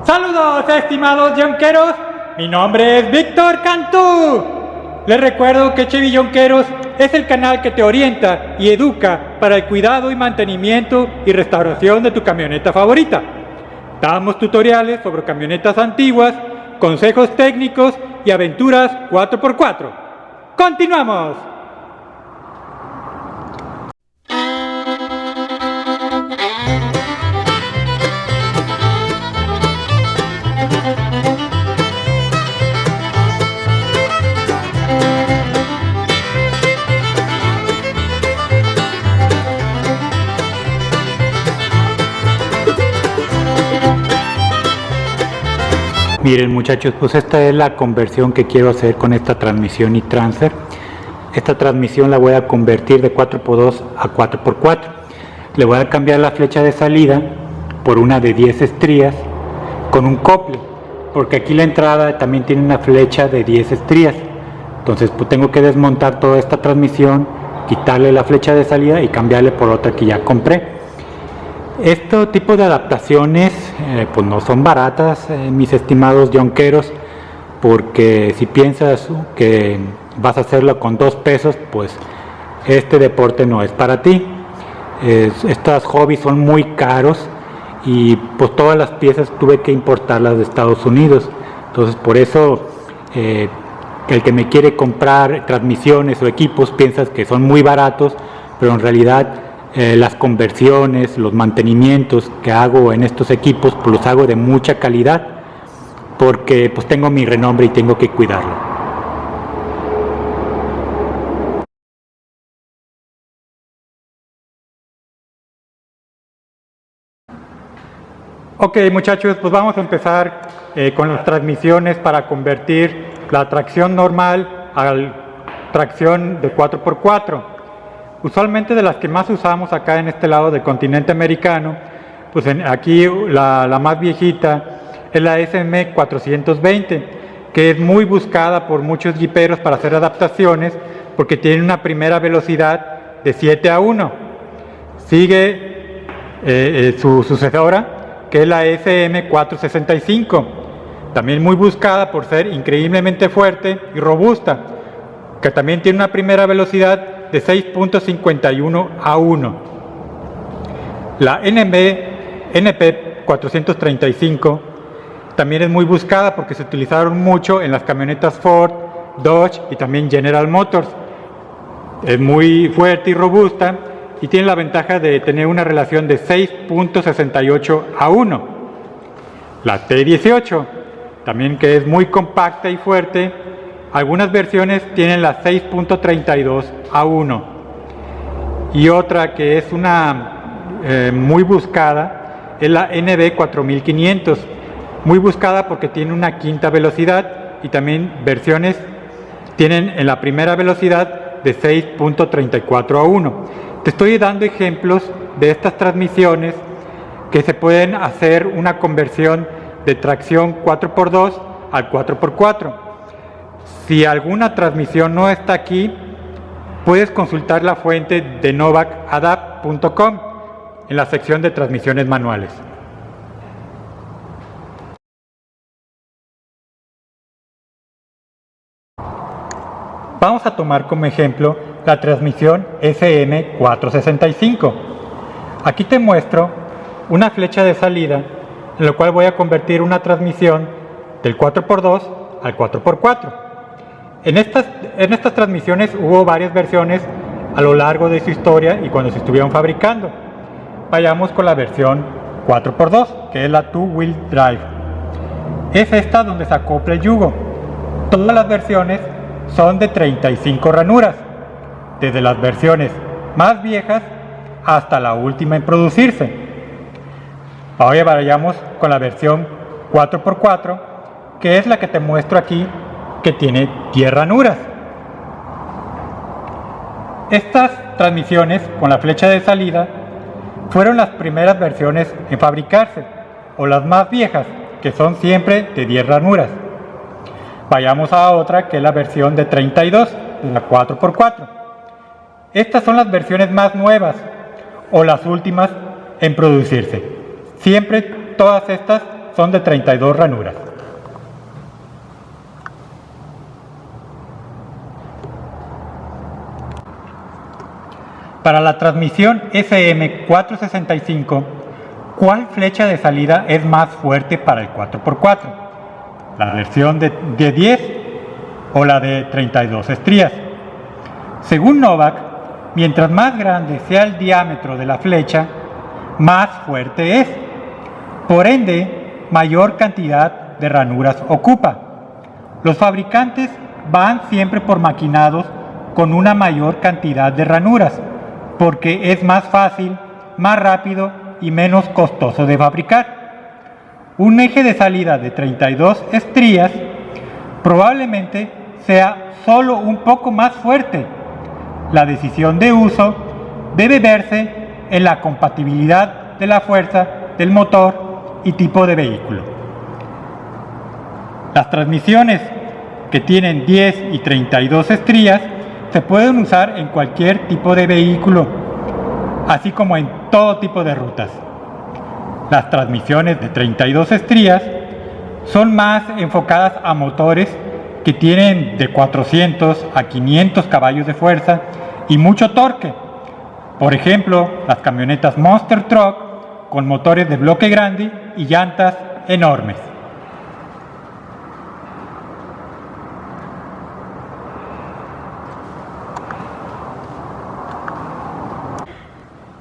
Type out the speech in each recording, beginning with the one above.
Saludos, estimados yonqueros. Mi nombre es Víctor Cantú. Les recuerdo que Chevy Yonqueros es el canal que te orienta y educa para el cuidado y mantenimiento y restauración de tu camioneta favorita. Damos tutoriales sobre camionetas antiguas, consejos técnicos y aventuras 4x4. ¡Continuamos! Miren muchachos, pues esta es la conversión que quiero hacer con esta transmisión e-transfer. Esta transmisión la voy a convertir de 4x2 a 4x4. Le voy a cambiar la flecha de salida por una de 10 estrías con un cople, porque aquí la entrada también tiene una flecha de 10 estrías. Entonces pues tengo que desmontar toda esta transmisión, quitarle la flecha de salida y cambiarle por otra que ya compré. Este tipo de adaptaciones pues no son baratas, mis estimados yonqueros, porque si piensas que vas a hacerlo con 2 pesos, pues este deporte no es para ti. Estas hobbies son muy caros y pues todas las piezas tuve que importarlas de Estados Unidos. Entonces por eso el que me quiere comprar transmisiones o equipos piensas que son muy baratos, pero en realidad las conversiones, los mantenimientos que hago en estos equipos, pues los hago de mucha calidad, porque pues tengo mi renombre y tengo que cuidarlo. Ok muchachos, pues vamos a empezar con las transmisiones para convertir la tracción normal a tracción de 4x4. Usualmente de las que más usamos acá en este lado del continente americano, pues aquí la más viejita es la SM420, que es muy buscada por muchos jiperos para hacer adaptaciones porque tiene una primera velocidad de 7:1. Sigue su sucesora, que es la SM465, también muy buscada por ser increíblemente fuerte y robusta, que también tiene una primera velocidad de 6.51 a 1. La NP435 también es muy buscada porque se utilizaron mucho en las camionetas Ford, Dodge y también General Motors. Es muy fuerte y robusta y tiene la ventaja de tener una relación de 6.68 a 1. La T18 también, que es muy compacta y fuerte. Algunas versiones tienen la 6.32 a 1 y otra que es una muy buscada es la NB4500, muy buscada porque tiene una quinta velocidad y también versiones tienen en la primera velocidad de 6.34 a 1. Te estoy dando ejemplos de estas transmisiones que se pueden hacer una conversión de tracción 4x2 al 4x4. Si alguna transmisión no está aquí, puedes consultar la fuente de novacadapt.com en la sección de transmisiones manuales. Vamos a tomar como ejemplo la transmisión SM465. Aquí te muestro una flecha de salida en la cual voy a convertir una transmisión del 4x2 al 4x4. En estas transmisiones hubo varias versiones a lo largo de su historia y cuando se estuvieron fabricando. Vayamos con la versión 4x2, que es la Two Wheel Drive. Es esta donde se acopla el yugo. Todas las versiones son de 35 ranuras, desde las versiones más viejas hasta la última en producirse. Ahora vayamos con la versión 4x4, que es la que te muestro aquí, que tiene 10 ranuras. Estas transmisiones con la flecha de salida fueron las primeras versiones en fabricarse, o las más viejas, que son siempre de 10 ranuras. Vayamos a otra, que es la versión de 32, la 4x4. Estas son las versiones más nuevas o las últimas en producirse. Siempre todas estas son de 32 ranuras. Para la transmisión SM465, ¿cuál flecha de salida es más fuerte para el 4x4? ¿La versión de 10 o la de 32 estrías? Según Novak, mientras más grande sea el diámetro de la flecha, más fuerte es. Por ende, mayor cantidad de ranuras ocupa. Los fabricantes van siempre por maquinados con una mayor cantidad de ranuras, porque es más fácil, más rápido y menos costoso de fabricar. Un eje de salida de 32 estrías probablemente sea solo un poco más fuerte. La decisión de uso debe verse en la compatibilidad de la fuerza del motor y tipo de vehículo. Las transmisiones que tienen 10 y 32 estrías se pueden usar en cualquier tipo de vehículo, así como en todo tipo de rutas. Las transmisiones de 32 estrías son más enfocadas a motores que tienen de 400 a 500 caballos de fuerza y mucho torque. Por ejemplo, las camionetas Monster Truck con motores de bloque grande y llantas enormes.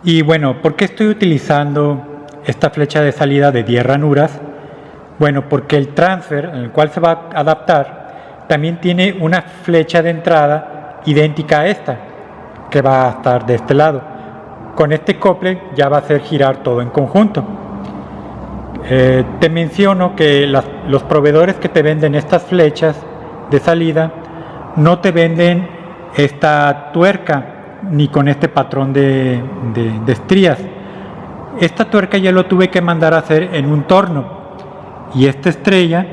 Y bueno, ¿por qué estoy utilizando esta flecha de salida de 10 ranuras? Bueno, porque el transfer en el cual se va a adaptar también tiene una flecha de entrada idéntica a esta, que va a estar de este lado. Con este acople ya va a hacer girar todo en conjunto. Te menciono que los proveedores que te venden estas flechas de salida no te venden esta tuerca ni con este patrón de estrías. Esta tuerca ya lo tuve que mandar a hacer en un torno, y esta estrella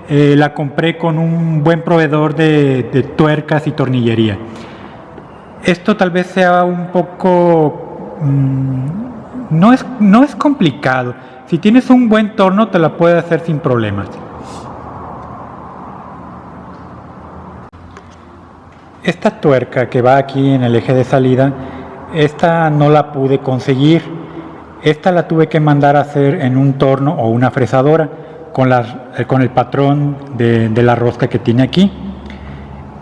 la compré con un buen proveedor de tuercas y tornillería. Esto tal vez sea un poco no es complicado. Si tienes un buen torno te la puedes hacer sin problemas. Esta tuerca que va aquí en el eje de salida, esta no la pude conseguir. Esta la tuve que mandar a hacer en un torno o una fresadora con el patrón de la rosca que tiene aquí.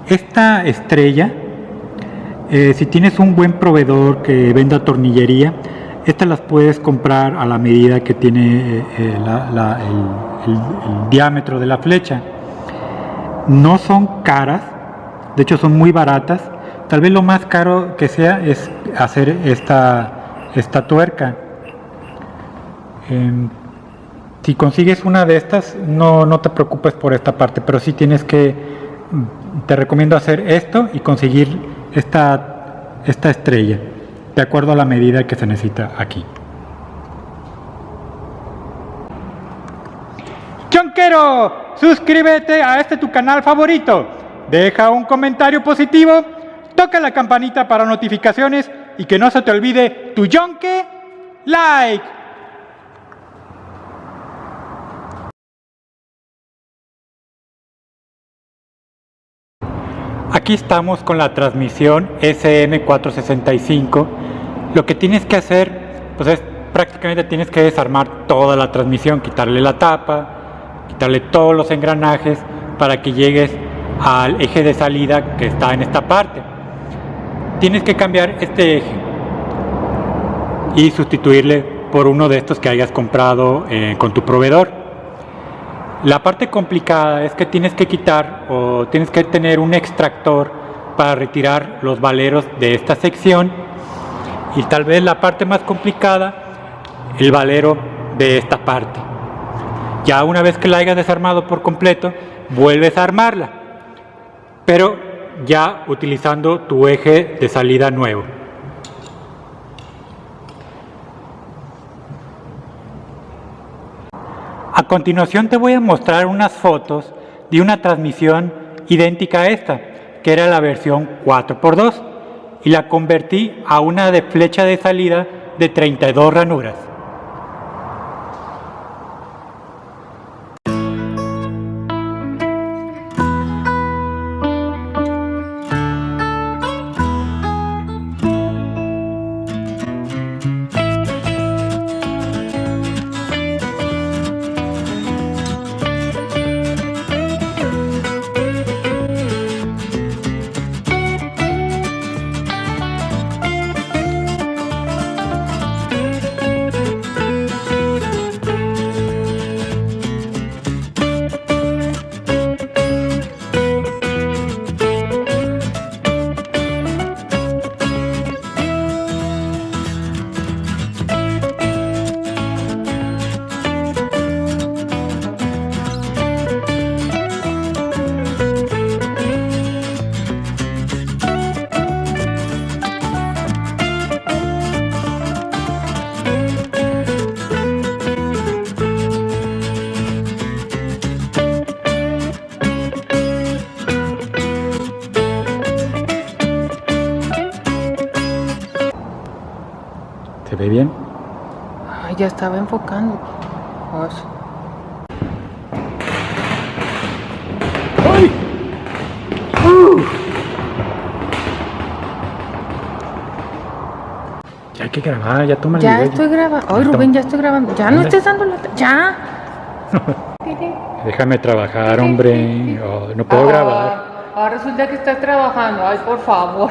Esta estrella, si tienes un buen proveedor que venda tornillería, estas las puedes comprar a la medida que tiene el diámetro de la flecha. No son caras, de hecho son muy baratas. Tal vez lo más caro que sea es hacer esta tuerca. Si consigues una de estas, no te preocupes por esta parte, pero sí te recomiendo hacer esto y conseguir esta estrella de acuerdo a la medida que se necesita aquí. ¡Chonquero! Suscríbete a tu canal favorito, deja un comentario positivo, toca la campanita para notificaciones y que no se te olvide tu yonke like. Aquí estamos con la transmisión SM465. Lo que tienes que hacer, pues es prácticamente tienes que desarmar toda la transmisión, quitarle la tapa, quitarle todos los engranajes para que llegues al eje de salida que está en esta parte. Tienes que cambiar este eje y sustituirle por uno de estos que hayas comprado con tu proveedor. La parte complicada es que tienes que quitar o tienes que tener un extractor para retirar los valeros de esta sección, y tal vez la parte más complicada, el valero de esta parte. Ya una vez que la hayas desarmado por completo, vuelves a armarla, pero ya utilizando tu eje de salida nuevo. A continuación te voy a mostrar unas fotos de una transmisión idéntica a esta, que era la versión 4x2, y la convertí a una de flecha de salida de 32 ranuras. ve bien? Ay, ya estaba enfocando. Ay. ¡Ay! Ya hay que grabar, ya toma el Ya video. estoy grabando. Ay, Rubén, ya estoy grabando. Ya no estés dando la... Ya. Déjame trabajar, hombre. Oh, no puedo grabar. Ahora resulta que estás trabajando. Ay, por favor.